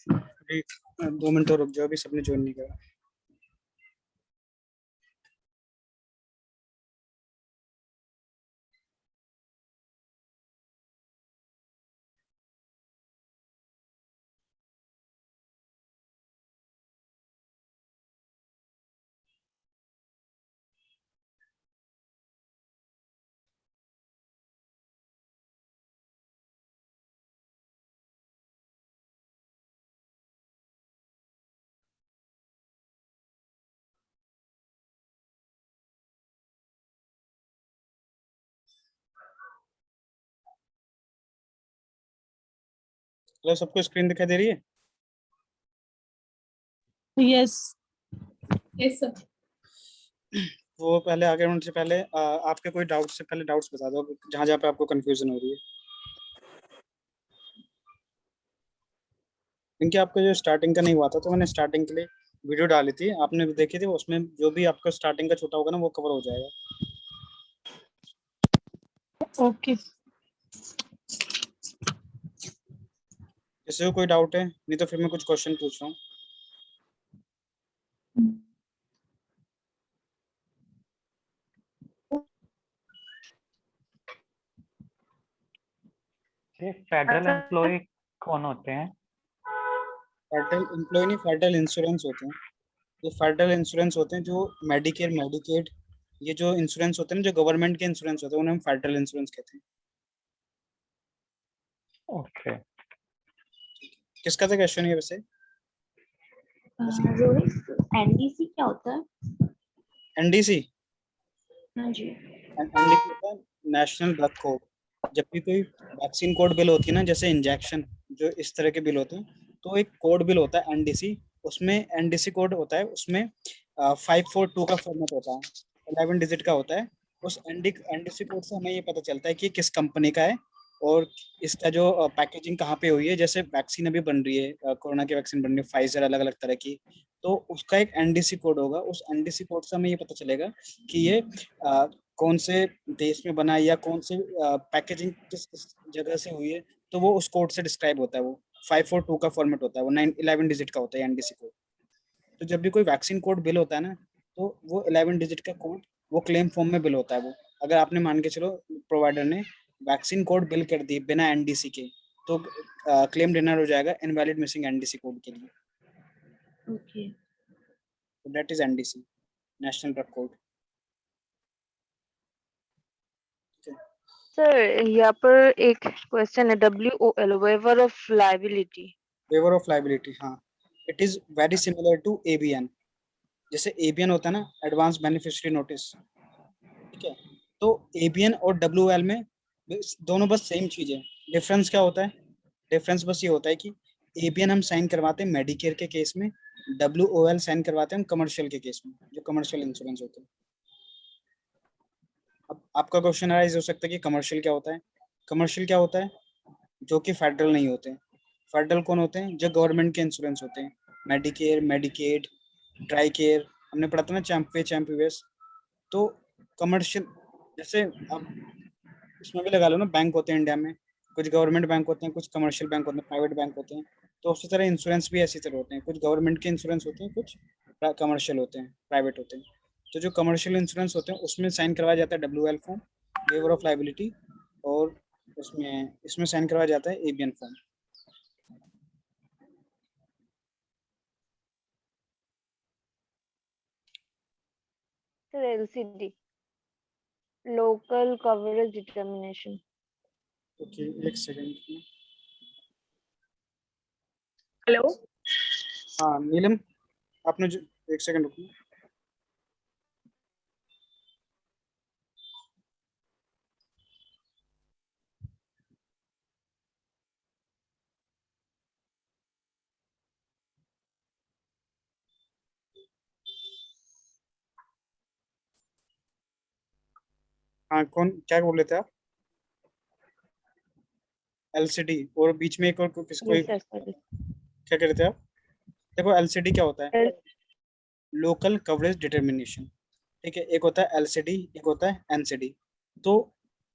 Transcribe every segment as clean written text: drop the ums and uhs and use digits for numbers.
अभी 2 मिनट और रुक जाओ, अभी सबने ज्वाइन नहीं करा। हेलो, सबको स्क्रीन दिखाई दे रही है? Yes yes sir. वो पहले आगे उनसे पहले आपके कोई डाउट से पहले डाउट्स बता दो, जहाँ जहाँ पे आपको कंफ्यूजन हो रही है। क्योंकि आपको जो स्टार्टिंग का नहीं हुआ था, तो मैंने स्टार्टिंग के लिए वीडियो डाली थी, आपने देखी थी, उसमें जो भी आपका स्टार्टिंग का छोटा होगा ना वो कवर हो जाएगा। ओके। किसी को कोई डाउट है? नहीं तो फिर मैं कुछ क्वेश्चन पूछ रहा हूँ। फेडरल एम्प्लॉय कौन होते हैं? फेडरल एम्प्लॉय नहीं, फेडरल इंश्योरेंस होते हैं। ये फेडरल इंश्योरेंस होते हैं जो मेडिकेयर, मेडिकेड, ये जो इंश्योरेंस होते हैं ना, जो गवर्नमेंट के इंश्योरेंस होते हैं, उन्हें हम फेडरल इंश्योरेंस कहते हैं। ओके। किसका था क्वेश्चन ये वैसे? रोहित, एनडीसी क्या होता है? एनडीसी? हाँ जी। एनडीसी होता है नेशनल ड्रग कोड। जब भी कोई वैक्सीन कोड बिल होती है ना, जैसे इंजेक्शन, जो इस तरह के बिल होते हैं, तो एक कोड बिल होता है एनडीसी। उसमें एनडीसी कोड होता है, उसमें 542 का फॉर्मेट होता है, 11 डिजिट का होता है। उस एनडीसी कोड से हमें ये पता चलता है कि किस कंपनी का है, और इसका जो पैकेजिंग कहाँ पे हुई है। जैसे वैक्सीन अभी बन रही है, कोरोना की वैक्सीन बन रही है, फाइजर, अलग अलग तरह की, तो उसका एक एनडीसी कोड होगा। उस एनडीसी कोड से हमें ये पता चलेगा कि ये कौन से देश में बना है, या कौन से पैकेजिंग किस किस जगह से हुई है। तो वो उस कोड से डिस्क्राइब होता है। वो 542 का फॉर्मेट होता है, वो 11 डिजिट का होता है एनडीसी कोड। तो जब भी कोई वैक्सीन कोड बिल होता है ना, तो वो 11 डिजिट का कोड वो क्लेम फॉर्म में बिल होता है। वो अगर आपने मान के चलो प्रोवाइडर ने वैक्सीन कोड बिल कर दी बिना एनडीसी के, तो क्लेम डिनर हो जाएगा इनवैलिड मिसिंग एनडीसी कोड के लिए। Okay. That is NDC, national drug code. Sir यहाँ पर एक क्वेश्चन है, WOL waiver of liability. Waiver of liability, हाँ, it is very similar to ABN. जैसे एबीएन होता है ना, एडवांस बेनिफिशियरी नोटिस, ठीक है? तो एबीएन और डब्ल्यूएल में दोनों बस सेम चीज है। डिफरेंस क्या होता है? डिफरेंस बस ये होता है कि एबीएन हम साइन करवाते हैं मेडिकेयर के केस में, डब्ल्यूओएल साइन करवाते हैं हम कमर्शियल के केस में, जो कमर्शियल इंश्योरेंस होते हैं। अब आपका क्वेश्चन राइज हो सकता है कि कमर्शियल क्या होता है? कमर्शियल क्या होता है? जो कि फेडरल नहीं होते हैं। फेडरल कौन होते हैं? जो गवर्नमेंट के इंश्योरेंस होते हैं, मेडिकेयर, मेडिकेड, ट्राई केयर, हमने पढ़ा था ना, चैंप यूएस। तो कमर्शियल, जैसे अब इसमें भी लगा लो ना, बैंक होते हैं इंडिया में, कुछ गवर्नमेंट बैंक होते हैं, कुछ कमर्शियल बैंक होते हैं, प्राइवेट बैंक होते हैं। तो उसी तरह इंश्योरेंस भी ऐसी तरह होते हैं, कुछ गवर्नमेंट के इंश्योरेंस होते हैं, कुछ कमर्शियल होते हैं, प्राइवेट होते हैं। तो जो कमर्शियल इंश्योरेंस होते हैं उसमें साइन करवाया जाता है WL form, waiver of liability, और उसमें इसमें साइन करवाया जाता है ABN form. Sir LCD, local coverage determination. Okay, एक सेकंड। हेलो। हाँ नीलम, आपने जो, एक सेकंड रुकिए। हाँ, कौन क्या बोल रहे थे आप? एलसीडी, और बीच में एक और कोई यस सर। क्या कह रहे थे आप? देखो, एलसीडी क्या होता है? लोकल कवरेज डिटर्मिनेशन, ठीक है? एक होता है एलसीडी, एक होता है एनसीडी। तो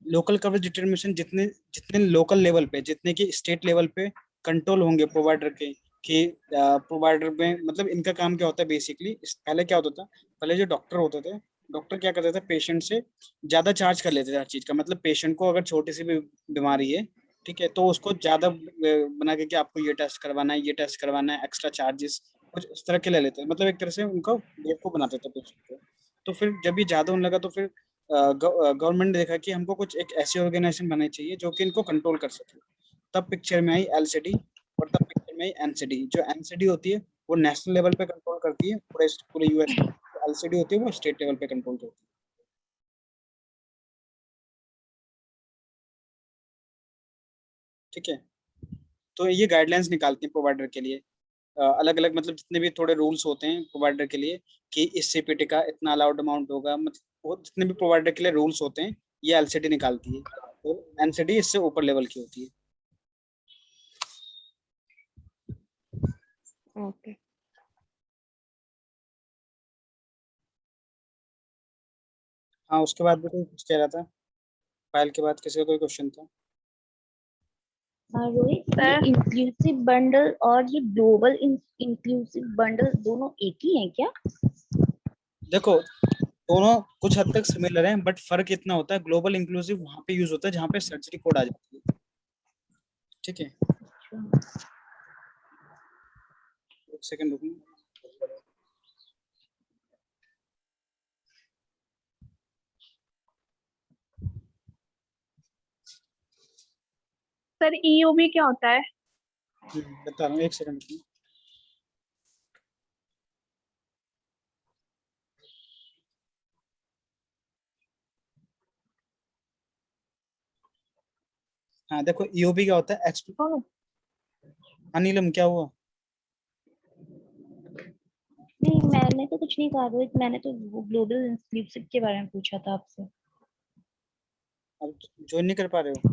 लोकल कवरेज डिटरमिनेशन जितने जितने लोकल लेवल पे, जितने की स्टेट लेवल पे कंट्रोल होंगे प्रोवाइडर के, कि प्रोवाइडर में मतलब इनका काम क्या होता है बेसिकली। पहले क्या होता था, पहले जो डॉक्टर होते थे, डॉक्टर क्या करते थे, पेशेंट से ज्यादा चार्ज कर लेते थे हर चीज का। मतलब पेशेंट को अगर छोटी सी भी बीमारी है, ठीक है, तो उसको ज्यादा बना के कि आपको ये टेस्ट करवाना है, ये टेस्ट करवाना है, एक्स्ट्रा चार्जेस कुछ इस तरह के ले लेते हैं। मतलब एक तरह से उनको बेवकूफ बनाते थे पेशेंट को। तो फिर जब ये ज्यादा होने लगा तो फिर गवर्नमेंट ने देखा कि हमको कुछ एक ऐसी ऑर्गेनाइजेशन बनानी चाहिए जो कि इनको कंट्रोल कर सके। तब पिक्चर में आई एलसीडी, और तब पिक्चर में आई एनसीडी। जो एनसीडी होती है वो नेशनल लेवल पे कंट्रोल करती है पूरे पूरे यूएस में, एलसीडी होती है वो स्टेट लेवल पे कंट्रोल करती है। ठीक है, तो ये गाइडलाइंस निकालती हैं प्रोवाइडर के लिए, अलग अलग, मतलब जितने भी थोड़े रूल्स होते हैं प्रोवाइडर के लिए, कि इस सीपीटी का इतना अलाउड अमाउंट होगा, मतलब वो जितने भी प्रोवाइडर के लिए रूल्स होते हैं ये एलसीडी निकालती है। तो एनसीडी इससे ऊपर लेवल की होती है। Okay. हाँ, उसके बाद भी कोई कुछ कह रहा था, फाइल के बाद किसी का कोई क्वेश्चन था? रोहित, ये सर इंक्लूसिव बंडल और ये ग्लोबल इंक्लूसिव बंडल दोनों एक ही हैं क्या? देखो, दोनों कुछ हद तक सिमिलर हैं, बट फर्क इतना होता है, ग्लोबल इंक्लूसिव वहां पे यूज होता है जहाँ पे सर्जरी कोड आ जाती है। ठीक है, एक सेकंड रुकना। सर ईओबी क्या होता है? बता रहा हूँ, एक सेकंड रुकना। हाँ देखो, ईओबी क्या होता है, ओह, हाँ नीलम क्या हुआ? नहीं, मैंने तो कुछ नहीं कहा रोहित, मैंने तो ग्लोबल इंक्लूसिव के बारे में पूछा था आपसे। अब ज्वाइन नहीं कर पा रहे हो?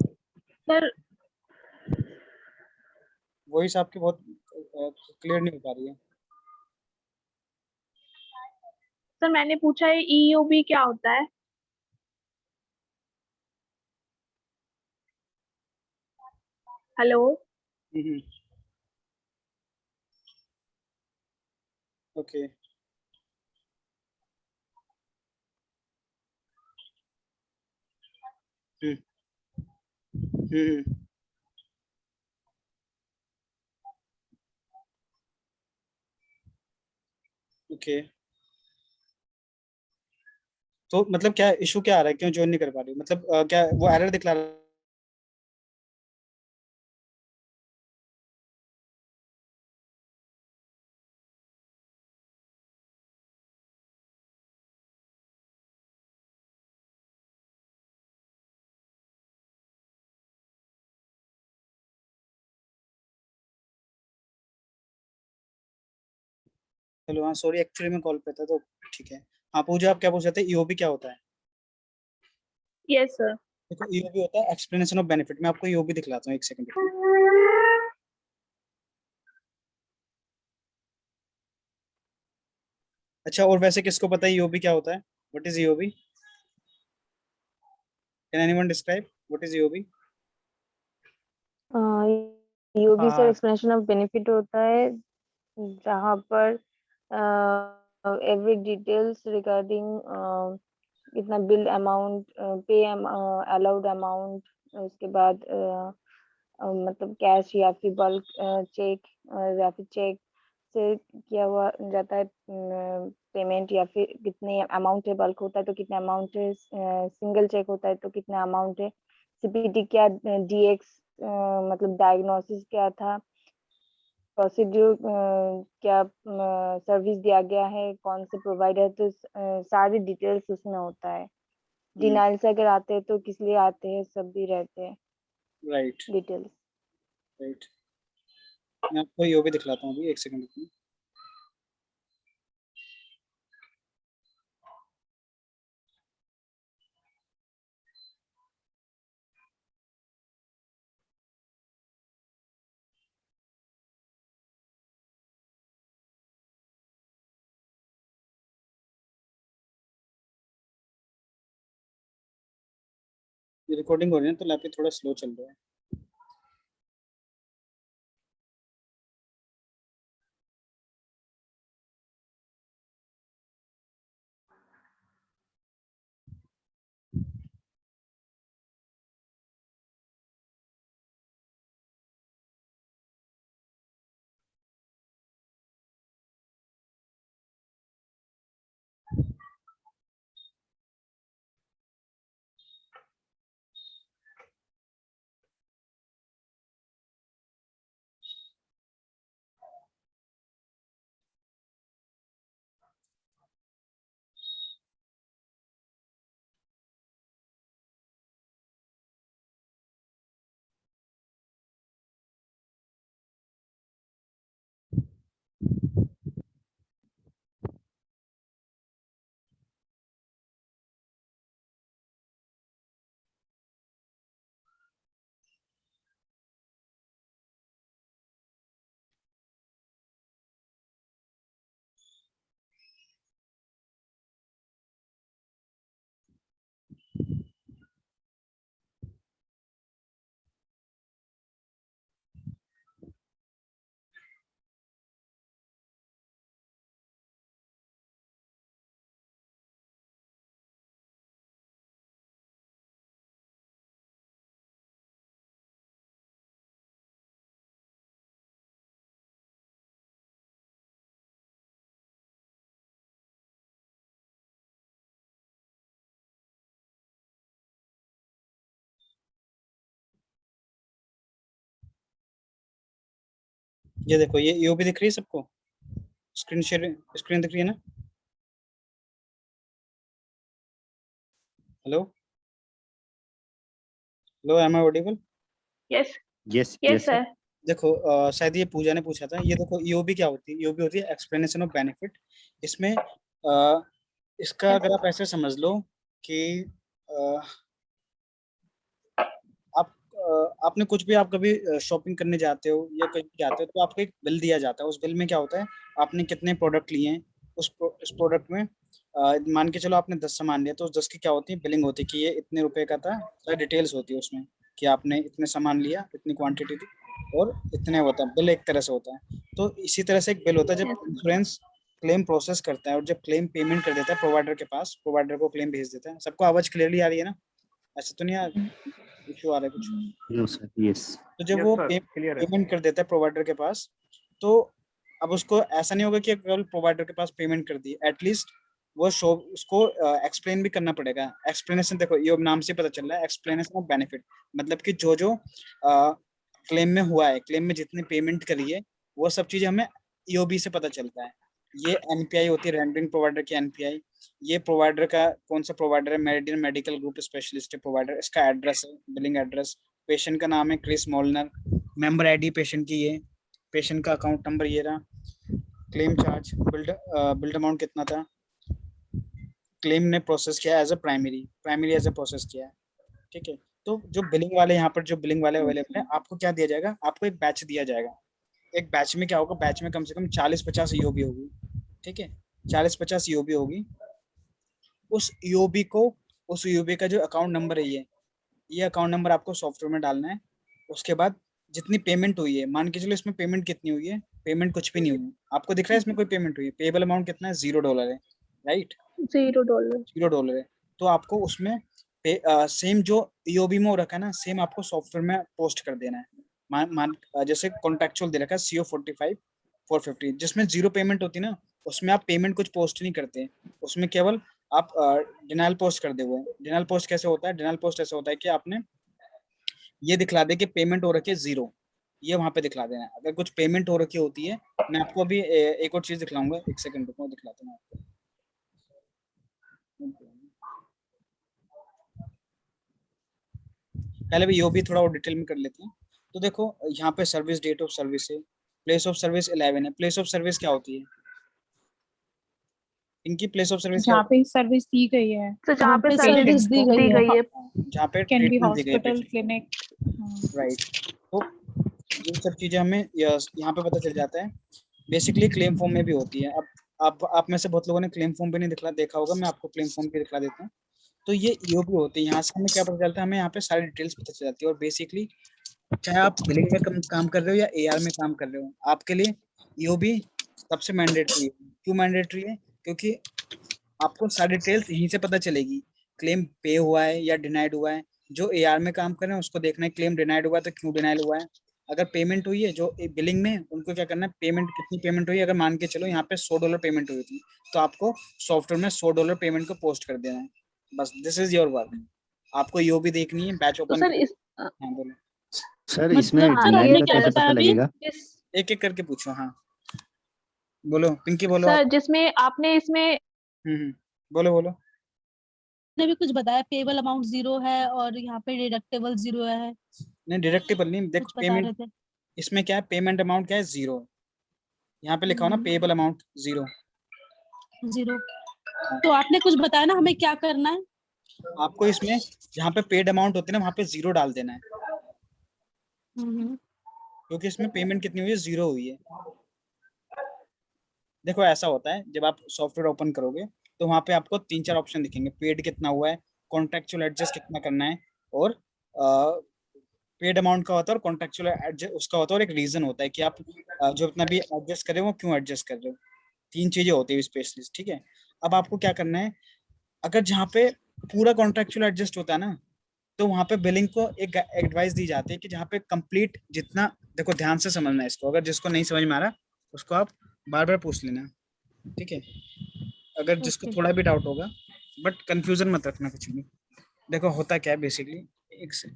सर वॉइस आपकी बहुत क्लियर नहीं हो पा रही है। सर मैंने पूछा है ईओबी क्या होता है? हेलो। हम्म, ओके। हम्म, हम्म, ओके। तो मतलब क्या इशू क्या आ रहा है, क्यों ज्वाइन नहीं कर पा रही हो? मतलब क्या वो एरर दिखला रहा है? हेलो, हाँ सॉरी, एक्चुअली मैं कॉल पे था तो। ठीक है। हाँ पूजा, आप क्या पूछ रहे थे, ईओबी क्या होता है? Yes sir. देखो, ईओबी होता है एक्सप्लेनेशन ऑफ बेनिफिट। मैं आपको ईओबी दिखलाता हूँ, एक सेकंड। अच्छा, और वैसे किसको पता है ईओबी क्या होता है? What is EOB? Can anyone describe what is EOB? EOB sir हाँ एक्सप्लेनेशन ऑफ बेनिफिट होता है जहाँ पर एवरी डिटेल्स रिगार्डिंग कितना बिल अमाउंट, पे अलाउड अमाउंट, उसके बाद मतलब कैश या फिर बल्क चेक, या फिर चेक से किया हुआ जाता है पेमेंट, या फिर कितने अमाउंट है, बल्क होता है तो कितना अमाउंट है, सिंगल चेक होता है तो कितना अमाउंट है, सीपीटी क्या, डीएक्स मतलब डायग्नोसिस क्या था, प्रोसीड्यूर क्या सर्विस दिया गया है, कौन से प्रोवाइडर, तो सारी डिटेल्स उसमें होता है। डिनाइल से अगर आते हैं तो किस लिए आते हैं, सब भी रहते हैं राइट, डिटेल्स। राइट। मैं आपको ईओबी दिखलाता हूँ अभी, एक सेकंड। ये रिकॉर्डिंग हो रही है तो लैपटॉप थोड़ा स्लो चल रहा है। ये देखो, ये ईओबी दिख रही है सबको? स्क्रीन शेयर, स्क्रीन दिख रही है ना? Hello hello, am I audible? Yes yes yes yes sir. देखो शायद ये पूजा ने पूछा था। ये देखो ईओबी क्या होती है? ईओबी होती है एक्सप्लेनेशन ऑफ बेनिफिट। इसमें इसका अगर आप ऐसे समझ लो कि अ, आप आपने कुछ भी, आप कभी शॉपिंग करने जाते हो या कहीं जाते हो तो आपको एक बिल दिया जाता है। उस बिल में क्या होता है, आपने कितने प्रोडक्ट लिए हैं, उस प्रोडक्ट में मान के चलो आपने 10 सामान लिया, तो उस 10 की क्या होती है, बिलिंग होती है कि ये इतने रुपए का था। सारी डिटेल्स होती है उसमें कि आपने इतने सामान लिया, इतनी क्वांटिटी थी, और इतने होता है। बिल एक तरह से होता है। तो इसी तरह से एक बिल होता है जब इंश्योरेंस क्लेम प्रोसेस करता है, और जब क्लेम पेमेंट कर देता है प्रोवाइडर के पास, प्रोवाइडर को क्लेम भेज देता है। सबको आवाज क्लियरली आ रही है ना? ऐसा तो नहीं आ इशू आ रहा है कुछ? नो सर यस तो जब Yes, वो sir, clear है। पेमेंट कर देता है प्रोवाइडर के पास, तो अब उसको ऐसा नहीं होगा कि केवल प्रोवाइडर के पास पेमेंट कर दी, एटलीस्ट वो शो उसको एक्सप्लेन भी करना पड़ेगा। एक्सप्लेनेशन देखो, ये नाम से पता चल रहा है, एक्सप्लेनेशन ऑफ बेनिफिट। मतलब कि जो जो क्लेम में हुआ है, क्लेम में जितनी पेमेंट करी है, वो सब चीजें हमें ईओबी से पता चलता है। ये एनपीआई होती है, रेंडरिंग प्रोवाइडर की एनपीआई। ये प्रोवाइडर का कौन सा प्रोवाइडर है, meridian medical group specialist provider, इसका एड्रेस है, बिलिंग एड्रेस। पेशेंट का नाम है क्रिस मॉलनर, मेंबर आईडी पेशेंट की ये, पेशेंट का अकाउंट नंबर ये रहा, क्लेम चार्ज, बिल्ड अमाउंट कितना था, क्लेम ने प्रोसेस किया as a primary as a process किया है। ठीक है। तो जो बिलिंग वाले, यहाँ पर जो बिलिंग वाले अवेलेबल है, आपको क्या दिया जाएगा, आपको एक बैच दिया जाएगा। एक बैच में क्या होगा, बैच में कम से कम 40-50 ईओबी होगी। ठीक है, 40-50 ईओबी होगी। उस ईओबी को, उस ईओबी का जो अकाउंट नंबर है, ये अकाउंट नंबर आपको सॉफ्टवेयर में डालना है। उसके बाद जितनी पेमेंट हुई है, मान के चलो इसमें पेमेंट कितनी हुई है, पेमेंट कुछ भी नहीं हुई, आपको दिख रहा है इसमें कोई पेमेंट हुई है, पेबल अमाउंट कितना है, $0 है, राइट? $0। $0 है। तो आपको उसमें सेम जो ईओबी में हो रखा है ना, सेम आपको सॉफ्टवेयर में पोस्ट कर देना है। जैसे कॉन्ट्रेक्चुअल दे रखा है CO45-450, जिसमें 0 पेमेंट होती है ना, उसमें आप पेमेंट कुछ पोस्ट नहीं करते। उसमें केवल आप डिनाइल पोस्ट कर दे हुए। डिनाइल पोस्ट कैसे होता है? डिनाइल पोस्ट ऐसा होता है कि आपने ये दिखला दे कि पेमेंट हो रखी है 0, ये वहां पे दिखला देना है। अगर कुछ पेमेंट हो रखी होती है, मैं आपको अभी एक और चीज दिखलाऊंगा, एक सेकंड रुको, दिखलाता हूँ आपको। पहले भी यो भी थोड़ा और डिटेल में कर लेते हैं। तो देखो यहाँ पे सर्विस, डेट ऑफ सर्विस है, प्लेस ऑफ सर्विस 11 है। प्लेस ऑफ सर्विस क्या होती है इनकी? प्लेस ऑफ सर्विस क्या जहाँ होती पे सर्विस दी गई है, तो जहाँ पे पेशेंट्स सर्विस को दी गई है, है, जहाँ पे कैन बी ट्रीटमेंट दी गई है हॉस्पिटल, patient क्लिनिक। को, राइट? तो ये सब चीजें हमें यहाँ पे पता चल जाता है। बेसिकली क्लेम फॉर्म में भी होती है। अब आप में से बहुत लोगों ने क्लेम फॉर्म भी नहीं देखा होगा, मैं आपको क्लेम फॉर्म भी दिखला देता हूँ। तो ये ईओबी होते हैं। यहाँ से हमें क्या पता चलता है, हमें यहाँ पे सारी डिटेल्स पता चल जाती है। और बेसिकली चाहे आप बिलिंग में काम कर रहे हो या एआर में काम कर रहे हो, आपके लिए ईओबी सबसे मैंडेटरी है। क्यों मैंडेटरी है? क्योंकि आपको सारी डिटेल्स यहीं से पता चलेगी, क्लेम पे हुआ है या डिनाइड हुआ है। जो एआर में काम कर रहे हैं उसको देखना है क्लेम डिनाइड हुआ है तो क्यों डिनाइड हुआ है। अगर पेमेंट हुई है, जो बिलिंग में उनको क्या करना है, पेमेंट कितनी पेमेंट हुई है। अगर मान के चलो यहाँ पे $100 पेमेंट हुई थी, तो आपको सॉफ्टवेयर में $100 पेमेंट को पोस्ट कर देना है। बस दिस इज योर वर्क। आपको ईओबी देखनी है, बैच तो ओपन सर करो। इस हाँ बोलो, सर इसमें मतलब सर डिनाइड आपने का क्या कैसे बताया पता अभी लगेगा? एक एक करके पूछो। हाँ बोलो पिंकी, बोलो सर आप। जिसमें आपने इसमें बोलो बोलो। ने भी कुछ बताया, पेबल अमाउंट 0 है और यहाँ पे डिडक्टेबल 0 है, नहीं डिडक्टेबल नहीं, देखो कुछ बता पेमेंट, रहे थे। इसमें क्या है, पेमेंट अमाउंट क्या है, 0। यहाँ पे लिखा हो ना पेएबल अमाउंट 0। 0। तो आपने कुछ बताया ना हमें क्या करना है? आपको इसमें जहाँ पे पेड अमाउंट होती है ना, वहाँ पे 0 डाल देना है, क्योंकि इसमें पेमेंट कितनी हुई है, 0 हुई है। देखो ऐसा होता है, जब आप सॉफ्टवेयर ओपन करोगे तो वहाँ पे आपको 3-4 ऑप्शन दिखेंगे। पेड कितना हुआ है, कॉन्ट्रेक्चुअल एडजस्ट कितना करना है, और पेड अमाउंट का होता है, और कॉन्ट्रेक्चुअल एडजस्ट उसका होता है, और एक रीजन होता है कि आप जो इतना भी एडजस्ट कर रहे हो वो क्यों एडजस्ट कर रहे हो। 3 चीजें होती है स्पेशलिस्ट, ठीक है। अब आपको क्या करना है, अगर जहाँ पे पूरा कॉन्ट्रेक्चुअल एडजस्ट होता है ना, तो वहाँ पे बिलिंग को एक एडवाइस दी जाती है कि जहाँ पे कंप्लीट जितना, देखो ध्यान से समझना है इसको, अगर जिसको नहीं समझ में आ रहा उसको आप बार बार पूछ लेना, ठीक है। अगर जिसको थोड़ा भी डाउट होगा, बट कंफ्यूजन मत रखना कुछ भी। देखो होता क्या है बेसिकली, एक से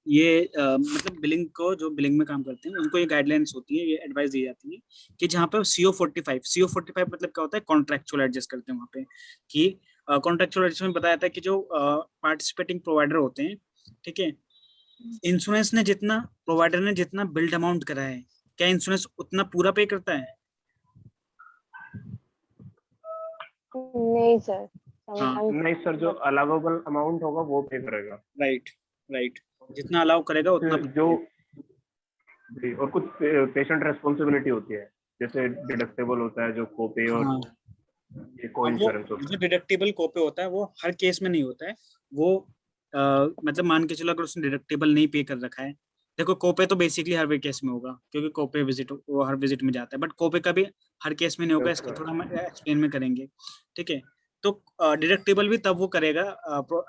ये मतलब बिलिंग को, जो बिलिंग में काम करते हैं उनको ये गाइडलाइंस होती है, ये एडवाइस दी जाती है कि जहाँ पे CO45 मतलब क्या होता है, कॉन्ट्रेक्चुअल एडजस्ट करते हैं वहाँ पे, कि कॉन्ट्रेक्चुअल एडजस्ट में बताया था कि जो पार्टिसिपेटिंग प्रोवाइडर होते हैं, ठीक है, इंश्योरेंस ने जितना, प्रोवाइडर ने जितना बिल्ड अमाउंट करा है, क्या इंश्योरेंस उतना पूरा पे करता है? नहीं सर, हाँ नहीं सर, जो अलाउेबल अमाउंट होगा वो पे करेगा। राइट, जितना अलाउ करेगा उतना जो जी, और कुछ पेशेंट रेस्पॉन्सिबिलिटी होती है, जैसे डिडक्टेबल होता है, जो कोपे और हाँ, ये को इंश्योरेंस होता है। जो डिडक्टेबल कोपे होता है वो हर केस में नहीं होता है। वो मतलब मान के चलो अगर उसने डिडक्टेबल नहीं पे कर रखा है, देखो कोपे तो बेसिकली हर केस में होगा, क्योंकि कोपे विजिट वो हर विजिट में जाता है, बट कोपे का भी हर केस में नहीं होगा। इसका थोड़ा हम एक्सप्लेन में करेंगे, ठीक है। तो डिडक्टेबल भी तब वो करेगा,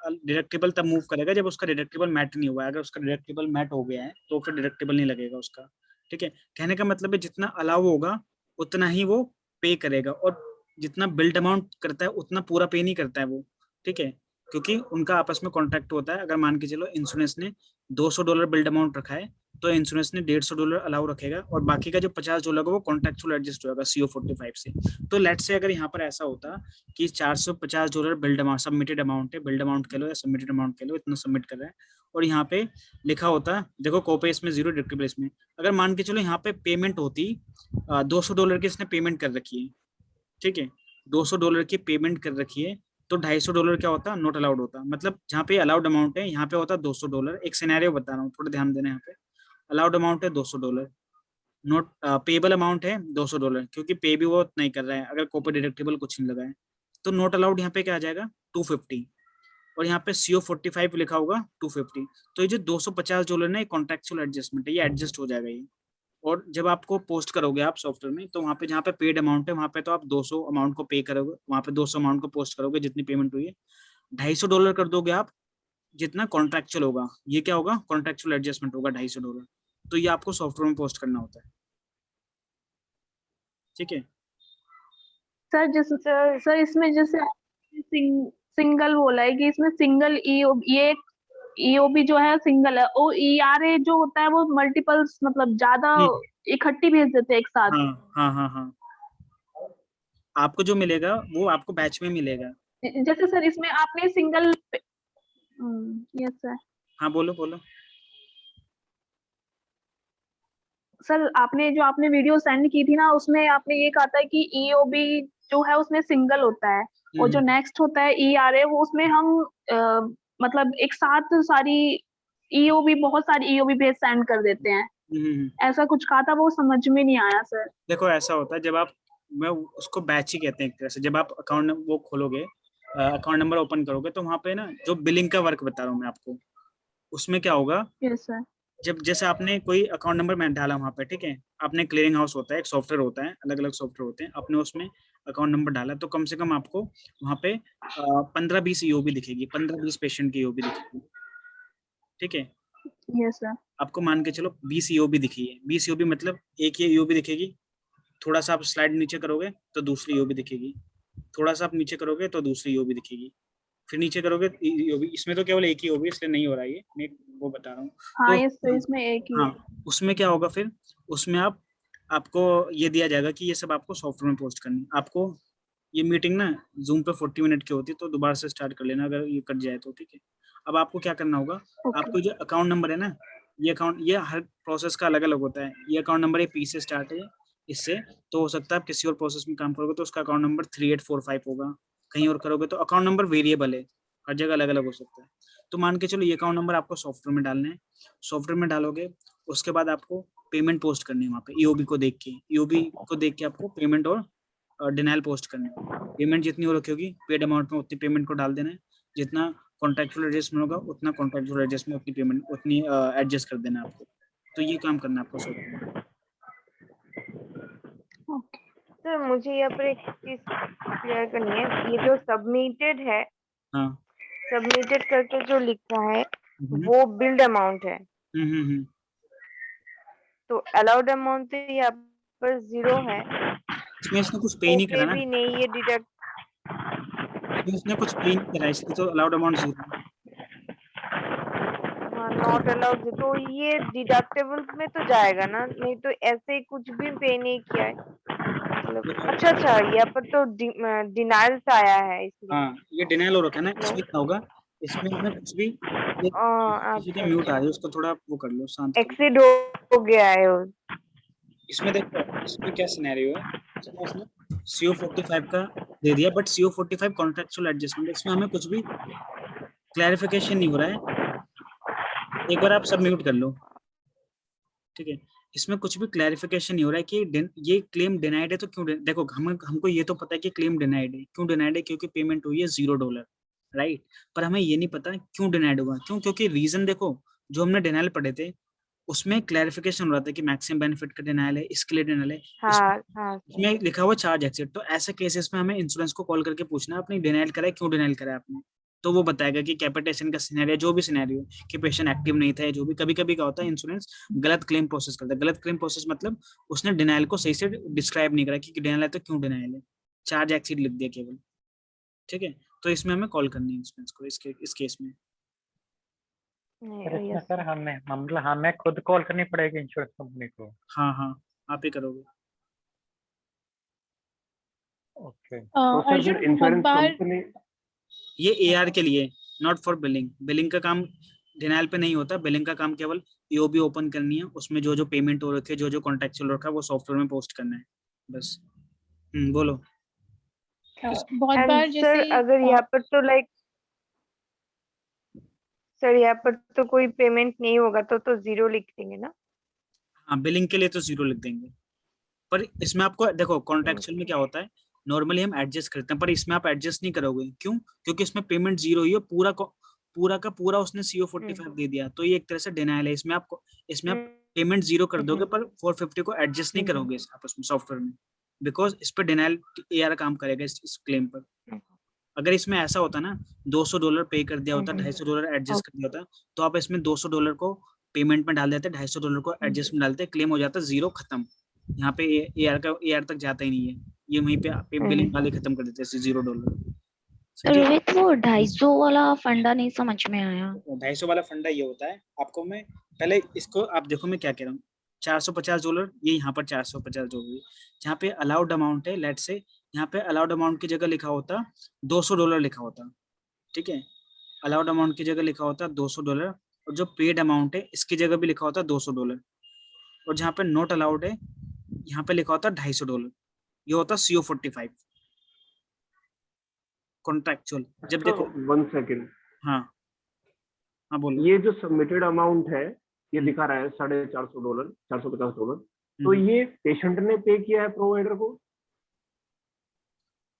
डिडक्टेबल तब मूव करेगा जब उसका डिडक्टेबल मैट नहीं हुआ है। अगर उसका डिडक्टेबल मैट हो गया है तो फिर डिडक्टेबल नहीं लगेगा उसका, ठीक है। कहने का मतलब है जितना अलाउ होगा उतना ही वो पे करेगा, और जितना बिल्ड अमाउंट करता है उतना पूरा पे नहीं करता है वो, ठीक है, क्योंकि उनका आपस में कॉन्ट्रैक्ट होता है। अगर मान के चलो इंश्योरेंस ने $200 बिल्ड अमाउंट रखा है, तो इंश्योरेंस ने $150 अलाउ रखेगा, और बाकी का जो $50 होगा वो कॉन्ट्रैक्चुअल एडजस्ट होगा CO45 से। तो लेट से अगर यहाँ पर ऐसा होता कि $450 बिल्ड अमाउंट, सबमिटेड अमाउंट है, बिल्ड अमाउंट कह लो या सबमिटेड अमाउंट कह लो, इतना सबमिट कर रहा है, और यहाँ पे लिखा होता, देखो कोपे इसमें 0, डिडक्टेबल इसमें, अगर मान के चलो यहाँ पे पेमेंट होती $200 की, इसने पेमेंट कर रखी है, ठीक है, $200 की पेमेंट कर रखी है, तो $250 क्या होता, नॉट अलाउड होता। मतलब जहाँ पे अलाउड अमाउंट है यहाँ पे होता $200। एक सिनेरियो बता रहा हूँ, थोड़ा ध्यान देना। यहाँ पे अलाउड अमाउंट है $200, नॉट पेबल अमाउंट है $200, क्योंकि पे भी वो नहीं कर रहा है, अगर कोपर डिडक्टेबल कुछ नहीं लगा है, तो नॉट अलाउड यहाँ पे क्या आ जाएगा, 250, और यहाँ पे CO45 लिखा होगा 250। तो ये जो $250 ना, ये कॉन्ट्रेक्चुअल एडजस्टमेंट है, ये एडजस्ट हो जाएगा ये। और जब आपको पोस्ट करोगे आप सॉफ्टवेयर में, तो वहाँ पे जहाँ पे पेड अमाउंट है वहाँ पे तो आप 200 अमाउंट को पे करोगे, वहाँ पे 200 अमाउंट को पोस्ट करोगे जितनी पेमेंट हुई है। $250 कर दोगे आप जितना कॉन्ट्रेक्चुअल होगा, ये क्या होगा, कॉन्ट्रेक्चुअल एडजस्टमेंट होगा $250। तो ये आपको सॉफ्टवेयर में पोस्ट करना होता है, ठीक है। सर इसमें जैसे सिंगल बोला है कि इसमें सिंगल ये ईओबी जो है सिंगल है, और ईआरए जो होता है वो मल्टीपल्स, मतलब ज्यादा इकट्ठी भेज देते हैं एक साथ। हाँ, आपको जो मिलेगा वो आपको बैच में मिलेगा। जैसे सर इसमें आपने सिंगल, यस सर। हाँ बोलो। सर आपने वीडियो सेंड की थी ना, उसमें आपने ये कहा था कि ईओबी जो है उसमें सिंगल होता है, और जो नेक्स्ट होता है ईआरए, वो उसमें हम मतलब एक साथ सारी ईओबी, बहुत सारी ईओबी भेज सेंड कर देते हैं। ऐसा कुछ कहा था, वो समझ में नहीं आया सर। देखो ऐसा होता है, जब आप, मैं उसको बैच ही कहते हैं एक तरह से, जब आप अकाउंट वो खोलोगे, अकाउंट नंबर ओपन करोगे, तो वहाँ पे ना जो बिलिंग का वर्क बता रहा हूँ मैं आपको, उसमें क्या होगा, यस सर। जब जैसे आपने कोई अकाउंट नंबर मैं डाला वहाँ पे, ठीक है, आपने क्लियरिंग हाउस होता है, एक सॉफ्टवेयर होता है, अलग अलग सॉफ्टवेयर होते हैं, आपने उसमें अकाउंट नंबर डाला, तो कम से कम आपको वहाँ पे 15-20 ईओबी दिखेगी, 15-20 पेशेंट की ईओबी दिखेगी, ठीक है। Yes sir. आपको मान के चलो 20 ईओबी दिखी है, 20 ईओबी मतलब एक ये ईओबी दिखेगी, थोड़ा सा आप स्लाइड नीचे करोगे तो दूसरी ईओबी दिखेगी, थोड़ा सा आप नीचे करोगे तो दूसरी ईओबी दिखेगी, फिर नीचे करोगे ईओबी, इसमें तो केवल एक ही ईओबी, इसलिए नहीं हो रहा है ये, मैं वो बता रहा हूँ। हाँ तो यस सर, इसमें एक ही है। हाँ, उसमें क्या होगा फिर, उसमें आपको ये दिया जाएगा कि ये सब आपको सॉफ्टवेयर में पोस्ट करनी है। आपको ये मीटिंग ना जूम पे 40 मिनट की होती है, तो दोबारा से स्टार्ट कर लेना अगर ये कट जाए तो, ठीक है। अब आपको क्या करना होगा, ओके। आपको जो अकाउंट नंबर है ना, ये अकाउंट, ये हर प्रोसेस का अलग अलग होता है, ये अकाउंट नंबर ये पी से स्टार्ट है इससे, तो हो सकता है आप किसी और प्रोसेस में काम करोगे तो उसका अकाउंट नंबर 3845 होगा, कहीं और करोगे तो अकाउंट नंबर वेरिएबल है, हर जगह अलग अलग हो सकता है। तो मान के चलो ये अकाउंट नंबर आपको सॉफ्टवेयर में डालना है, सॉफ्टवेयर में डालोगे, उसके बाद आपको पेमेंट पोस्ट करनी है वहाँ पे, ईओबी को देख के, ईओबी को देख के आपको पेमेंट और डिनाइल पोस्ट करनी है। पेमेंट जितनी हो रखी होगी पेड अमाउंट में उतनी पेमेंट को डाल देना है, जितना कॉन्ट्रेक्चुअल एडजस्टमेंट होगा उतना कॉन्ट्रेक्चुअल एडजस्टमेंट उतनी पेमेंट उतनी एडजस्ट कर देना है आपको। तो ये काम करना है आपको सॉफ्टवेयर में। सर मुझे यहाँ पर एक चीज क्लियर करनी है, ये जो सबमिटेड है, हाँ। सबमिटेड करके जो लिखा है हम्म, वो बिल्ड अमाउंट है, हम्म। तो अलाउड अमाउंट तो यहाँ पर 0 है, इसने कुछ पे नहीं ओपे करा ना, भी नहीं, ये डिडक्ट, इसने कुछ पे नहीं करा, इसलिए तो अलाउड अमाउंट 0। हाँ नॉट अलाउड, तो ये डिडक्टेबल में तो जाएगा ना, नहीं तो ऐसे कुछ भी पे नहीं किया है मतलब। अच्छा यहाँ पर तो डिनाइल से आया है इसलिए। हाँ, ये डिनाइल हो रखा है ना, इसमें क्या होगा, इसमें हमें कुछ भी, ये किसी के अच्छा म्यूट आ रही है, अच्छा, उसको थोड़ा वो कर लो, शांत कर लो। एक्सीड हो गया है वो। इसमें देखो, इसमें क्या सिनेरियो है, इसमें इसने CO45 का दे दिया, बट CO45 कॉन्ट्रेक्चुअल एडजस्टमेंट, इसमें हमें कुछ भी क्लैरिफिकेशन नहीं हो रहा है। एक बार आप सब म्यूट कर लो, ठीक है। इसमें कुछ भी क्लैरिफिकेशन नहीं हो रहा है कि ये क्लेम डिनाइड है तो क्यों देखो, हमको ये तो पता है कि क्लेम डिनाइड है, क्यों डिनाइड है, क्योंकि पेमेंट हुई है $0, राइट। पर हमें ये नहीं पता क्यों डिनाइड हुआ, क्यों, क्योंकि रीजन देखो, जो हमने डिनाइल पढ़े थे उसमें क्लैरिफिकेशन हो रहा था कि मैक्सिमम बेनिफिट का डिनाइल है, इसके लिए डिनाइल है। हाँ इसमें लिखा हुआ चार्ज एक्सेट, तो ऐसे केसेस में हमें इंश्योरेंस को कॉल करके पूछना है आपने डिनाइल करा है, क्यों डिनाइल करा है आपने, तो वो बताएगा कि कैपिटेशन का सिनेरियो, जो भी सिनेरियो कि पेशेंट एक्टिव नहीं था, जो भी, कभी कभी क्या होता है इंश्योरेंस गलत क्लेम प्रोसेस करता है, गलत क्लेम प्रोसेस मतलब उसने डिनाइल को सही से डिस्क्राइब नहीं करा कि डिनाइल है तो क्यों डिनाइल है, चार्ज एक्सीड लिख दिया केवल, ठीक है। तो इसमें हमें कॉल करनी है इंश्योरेंस को इस केस में। सर इसमें सर हमें खुद कॉल करनी पड़ेगी इंश्योरेंस कंपनी को? हाँ, आप ही करोगे। ओके। तो सर अर्जुन फिर बहुत इंश्योरेंस बार कंपनी, ये AR के लिए, नॉट फॉर बिलिंग। बिलिंग का काम डिनाइल पे नहीं होता, बिलिंग का काम केवल ईओबी ओपन करनी है, उसमें जो जो पेमेंट हो रखी है, जो जो कॉन्ट्रेक्चुअल रखा है वो सॉफ्टवेयर में पोस्ट करना है बस। बोलो। बहुत एंड बार सर जैसे अगर यहाँ पर तो लाइक, सर यहाँ पर तो कोई पेमेंट नहीं होगा तो 0 लिख देंगे ना? हाँ, बिलिंग के लिए तो 0 लिख देंगे, पर इसमें आपको देखो कॉन्ट्रेक्चुअल में क्या होता है, नॉर्मली हम एडजस्ट करते हैं, पर इसमें आप एडजस्ट नहीं करोगे, क्यों, क्योंकि इसमें पेमेंट 0 ही है, पूरा का पूरा उसने CO45 दे दिया, तो ये एक तरह से डिनाइल है। इसमें आप पेमेंट 0 कर दोगे, पर 450 को एडजस्ट नहीं करोगे आप उसमें सॉफ्टवेयर में, बिकॉज इस पर डिनाइल AR काम करेगा इस क्लेम पर। अगर इसमें ऐसा होता ना, $200 पे कर दिया होता, $250 एडजस्ट कर दिया होता, तो आप इसमें $200 को पेमेंट में डाल देते, $250 को एडजस्ट में डालते, क्लेम हो जाता 0, खत्म। यहाँ पे AR तक जाता ही नहीं है, ये वहीं पे बिलिंग वाले खत्म कर देते हैं $0। रोहित वो 250 वाला फंडा नहीं समझ में आया। 250 वाला फंडा ये होता है, आपको मैं पहले इसको आप देखो मैं क्या कह रहा हूँ, $450, ये यहाँ पर $450, जहाँ पे अलाउड अमाउंट है, लेट से यहाँ पे अलाउड अमाउंट की जगह लिखा होता $200 लिखा होता, ठीक है। अलाउड अमाउंट की जगह लिखा होता $200, और जो पेड अमाउंट है इसकी जगह भी लिखा होता $200, और जहाँ पे नॉट अलाउड है यहाँ पे लिखा होता $250, ये होता CO45 कॉन्ट्रेक्चुअल। जब देखो 1 सेकेंड, हाँ बोलो। ये जो सबमिटेड अमाउंट है ये दिखा रहा है $450, $450। तो ये पेशेंट ने पे किया है प्रोवाइडर को?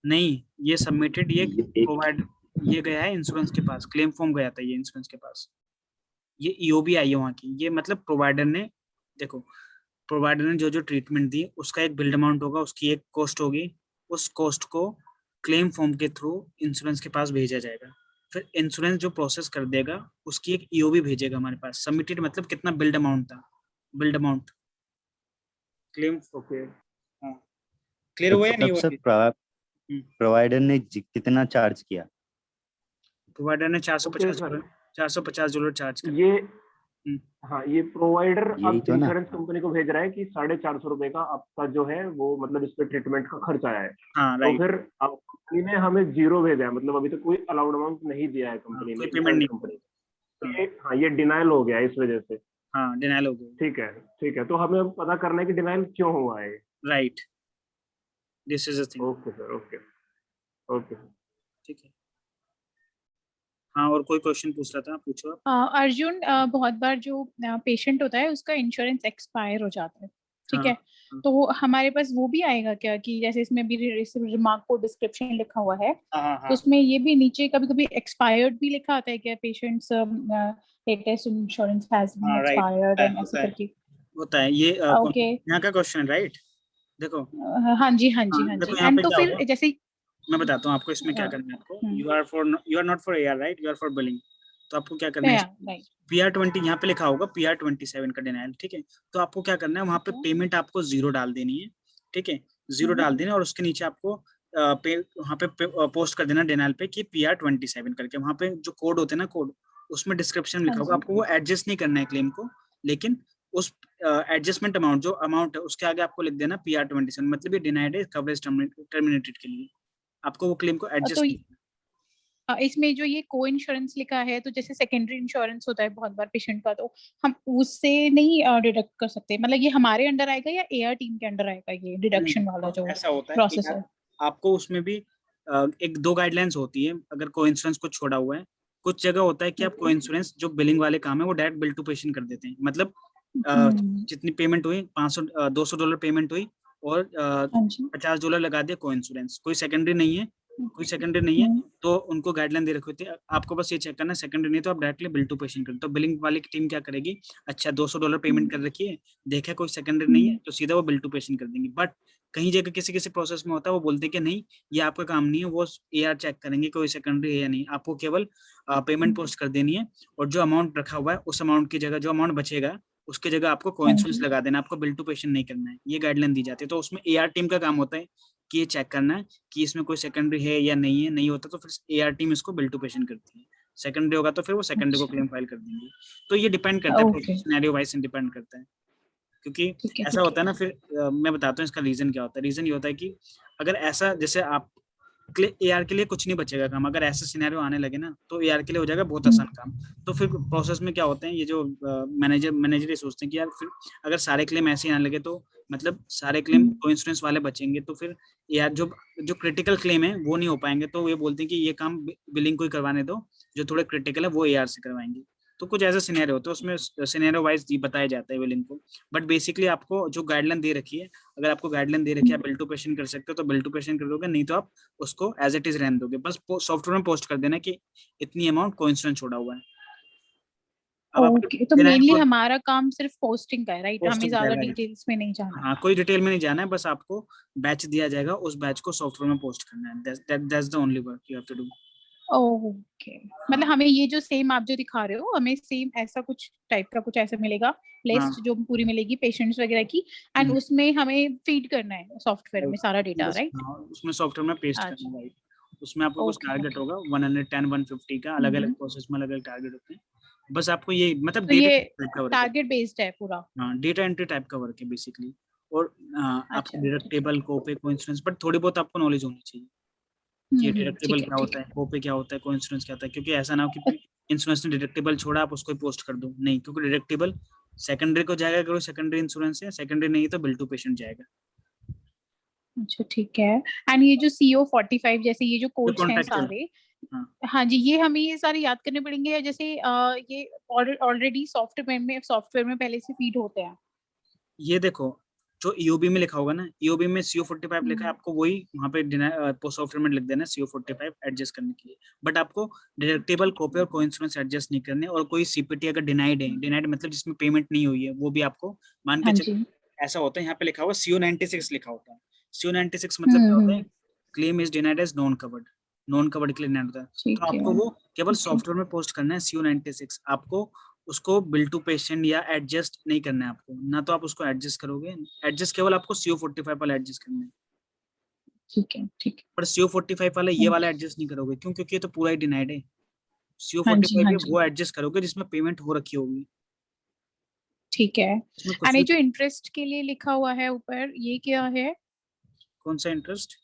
नहीं, ये सबमिटेड, ये प्रोवाइड, ये गया है इंश्योरेंस के पास, क्लेम फॉर्म गया था ये इंश्योरेंस के पास, ये ईओबी आई है वहाँ की। ये मतलब प्रोवाइडर ने, देखो प्रोवाइडर ने जो जो ट्रीटमेंट दी उसका एक बिल्ड अमाउंट होगा, उसकी एक कॉस्ट होगी, उस कॉस्ट को क्लेम फॉर्म के थ्रू इंश्योरेंस के पास भेजा जाएगा, फिर इंश्योरेंस जो प्रोसेस कर देगा उसकी एक ईओबी भेजेगा हमारे पास। सबमिटेड मतलब कितना बिल्ड अमाउंट था, बिल्ड अमाउंट क्लेम। ओके, हाँ, क्लियर हुआ या नहीं हुआ? सर प्रोवाइडर ने कितना चार्ज किया? प्रोवाइडर ने $450 चार्ज किया। ये हाँ, ये प्रोवाइडर अब यही तो ना। इंश्योरेंस कंपनी को भेज रहा है कि ₹450 का आपका जो है वो मतलब इस पे ट्रीटमेंट का खर्च आया है। हाँ, तो राइट। फिर अब कंपनी ने हमें 0 भेजा है, मतलब अभी तक कोई अलाउड अमाउंट नहीं दिया है कंपनी ने, कोई पेमेंट नहीं। कंपनी। ये डिनाइल हो गया इस वजह से। हाँ, डिनाइल हो गया। ठीक है, तो हमें अब पता करना है कि डिनाइल क्यों हुआ है। Right, this is a thing. Okay sir, okay. ठीक है। हाँ, और कोई क्वेश्चन पूछ रहा था, पूछो आप। अर्जुन, बहुत बार जो पेशेंट होता है उसका इंश्योरेंस एक्सपायर हो जाता है, ठीक है, तो हमारे पास वो भी आएगा क्या कि जैसे इसमें भी रिमार्क को डिस्क्रिप्शन लिखा हुआ है, तो उसमें ये भी नीचे कभी कभी एक्सपायर्ड भी लिखा आता है क्या, patient's latest insurance has been expired and ऐसे करके होता है ये। ओके, यहाँ का क्वेश्चन है, राइट? देखो, हाँ जी। एंड तो फिर जैसे मैं बताता हूँ आपको इसमें क्या करना है। आपको you are not for AR, right? You are for billing. तो आपको क्या करना है, PR20 यहाँ पे लिखा होगा, PR27 का डिनाइल, ठीक है? तो आपको क्या करना है, वहाँ पे पेमेंट आपको 0 डाल देनी है, ठीक है? 0 डाल देना, और उसके नीचे आपको वहाँ पे पोस्ट कर देना डिनाइल पे कि PR27 करके। वहाँ पे जो कोड होते हैं ना, कोड, उसमें डिस्क्रिप्शन लिखा होगा, आपको वो एडजस्ट नहीं करना है क्लेम को, लेकिन उस एडजस्टमेंट अमाउंट, जो अमाउंट है उसके आगे आपको लिख देना PR27, मतलब ये डिनाइड है, कवरेज टर्मिनेटेड के लिए। आपको वो क्लेम को एडजस्ट इसमें जो ये को इंश्योरेंस लिखा है, तो जैसे सेकेंडरी इंश्योरेंस होता है बहुत बार पेशेंट का, तो हम उससे नहीं डिडक्ट कर सकते, मतलब ये हमारे अंडर आएगा या AR टीम के अंडर आएगा, ये डिडक्शन वाला जो ऐसा होता है प्रोसेस है? आपको उसमें भी एक दो गाइडलाइंस होती है अगर को इंश्योरेंस को छोड़ा हुआ है। कुछ जगह होता है कि आप को इंश्योरेंस जो बिलिंग वाले काम है वो डायरेक्ट बिल टू पेशेंट कर देते हैं, मतलब जितनी पेमेंट हुई, $200 पेमेंट हुई और $50 लगा दिया को इंश्योरेंस, कोई सेकेंडरी नहीं है, तो उनको गाइडलाइन दे रखी होती है। आपको बस ये चेक करना, सेकेंडरी नहीं तो आप डायरेक्टली बिल टू पेशेंट करें। तो बिलिंग वाली टीम क्या करेगी, अच्छा $200 पेमेंट कर रखी है, देखा कोई सेकेंडरी नहीं है, तो सीधा वो बिल टू पेशेंट कर देंगे। बट कहीं जगह किसी प्रोसेस में होता है वो बोलते हैं कि नहीं, ये आपका काम नहीं है, वो AR चेक करेंगे कोई सेकेंडरी है या नहीं, आपको केवल पेमेंट पोस्ट कर देनी है, और जो अमाउंट रखा हुआ है उस अमाउंट की जगह, जो अमाउंट बचेगा उसकी जगह आपको को इंश्योरेंस लगा देना, आपको बिल टू पेशेंट नहीं करना है। ये गाइडलाइन दी जाती है। तो उसमें AR टीम का काम होता है कि ये चेक करना है कि इसमें कोई सेकेंडरी है या नहीं है, नहीं होता तो फिर AR टीम इसको बिल टू पेशेंट करती है, सेकेंडरी होगा तो फिर वो सेकेंडरी को क्लेम फाइल कर देंगे। तो ये डिपेंड करता है, सिनेरियो वाइज डिपेंड करता है, क्योंकि ऐसा होता है ना। फिर मैं बताता हूँ इसका रीजन क्या होता है। रीजन ये होता है कि अगर ऐसा, जैसे आप AR के लिए कुछ नहीं बचेगा काम, अगर ऐसे सिनेरियो आने लगे ना तो AR के लिए हो जाएगा बहुत आसान काम। तो फिर प्रोसेस में क्या होते हैं, ये जो मैनेजर ये सोचते हैं कि यार फिर अगर सारे क्लेम ऐसे आने लगे तो मतलब सारे क्लेम को इंश्योरेंस वाले बचेंगे, तो फिर यार जो क्रिटिकल क्लेम है वो नहीं हो पाएंगे, तो ये बोलते हैं कि ये काम बिलिंग को ही करवाने दो, जो थोड़े क्रिटिकल है वो AR से करवाएंगे। तो कुछ ऐसा सिनेरियो होता है, उसमें सिनेरियो वाइज बताया जाता है बिलिंग को। बट बेसिकली आपको जो गाइडलाइन दे रखी है, अगर आपको गाइडलाइन दे रखी है बिल टू पेशेंट कर सकते हो तो बिल टू पेशेंट कर दोगे, नहीं तो आप उसको एज इट इज रहने दोगे। बस सॉफ्टवेयर में पोस्ट कर देना कि इतनी अमाउंट को इंश्योरेंस छोड़ा हुआ है। ओके, तो मेनली हमारा काम सिर्फ पोस्टिंग का है, राइट? हमें ज्यादा डिटेल्स में नहीं जाना। हाँ, कोई डिटेल में नहीं जाना है, बस आपको बैच दिया जाएगा, उस बैच को सॉफ्टवेयर में पोस्ट करना है। That's the only work you have to do. Okay, मतलब हमें ये जो सेम आप जो दिखा रहे हो, हमें सेम ऐसा कुछ टाइप का कुछ ऐसा मिलेगा लिस्ट जो पूरी मिलेगी पेशेंट्स वगैरह की, एंड उसमें हमें फीड करना है सॉफ्टवेयर में सारा डेटा, राइट? उसमें सॉफ्टवेयर में पेस्ट करना है, राइट? उसमें आपको कुछ टारगेट होगा 110 150 का, अलग अलग प्रोसेस में अलग अलग टारगेट होते हैं। बस आपको ये मतलब तो ये टारगेट बेस्ड है पूरा। हाँ, डेटा एंट्री टाइप का वर्क है बेसिकली। और आपको डिडक्टेबल, कोपे, को इंश्योरेंस, बट थोड़ी बहुत आपको नॉलेज होनी चाहिए कि डिडक्टेबल क्या होता है, कोपे क्या होता है, को इंश्योरेंस क्या होता है। क्योंकि ऐसा ना हो कि इंश्योरेंस ने डिडक्टेबल छोड़ा आप उसको पोस्ट कर दो, नहीं, क्योंकि डिडक्टेबल सेकेंडरी को जाएगा, अगर सेकेंडरी इंश्योरेंस है, सेकेंडरी नहीं तो बिल टू पेशेंट जाएगा। अच्छा, ठीक है। एंड ये जो CO45 जैसे ये जो कोड्स हैं सारे, हाँ जी, ये हमें ये सारे याद करने पड़ेंगे, या जैसे ये ऑलरेडी सॉफ्टवेयर में पहले से फीड होते हैं। ये देखो जो ईओबी में लिखा होगा ना, ईओबी में CO45 लिखा है, आपको वही वहाँ पे सॉफ्टवेयर में लिख देना CO45 एडजस्ट करने के लिए। बट आपको डिडक्टेबल, कॉपी और कोइंसिडेंस एडजस्ट नहीं करने। और कोई सीपीटी अगर डिनाइड है, डिनाइड मतलब जिसमें पेमेंट नहीं हुई है, वो भी आपको मान के चल। ऐसा होता है, यहाँ पे लिखा हुआ CO96 लिखा होता है। CO96 मतलब क्या होता है? Claim is denied as non covered, non covered के लिए डिनाइड होता है। तो आपको वो केवल सॉफ्टवेयर में पोस्ट करना है CO96। आपको उसको बिल टू पेशेंट या एडजस्ट नहीं करना है आपको, ना तो आप उसको एडजस्ट करोगे। एडजस्ट केवल आपको CO45 वाला एडजस्ट करना है। ठीक है, ठीक है। पर CO45 वाला ये वाला एडजस्ट नहीं करोगे, क्यों? क्योंकि ये तो पूरा ही डिनाइड है। CO45 वो एडजस्ट करोगे जिसमें पेमेंट हो रखी होगी। ठीक है। इसमें कुछ और ये जो इंटरेस्ट के लिए लिखा हुआ है ऊपर, ये क्या है? कौन सा इंटरेस्ट?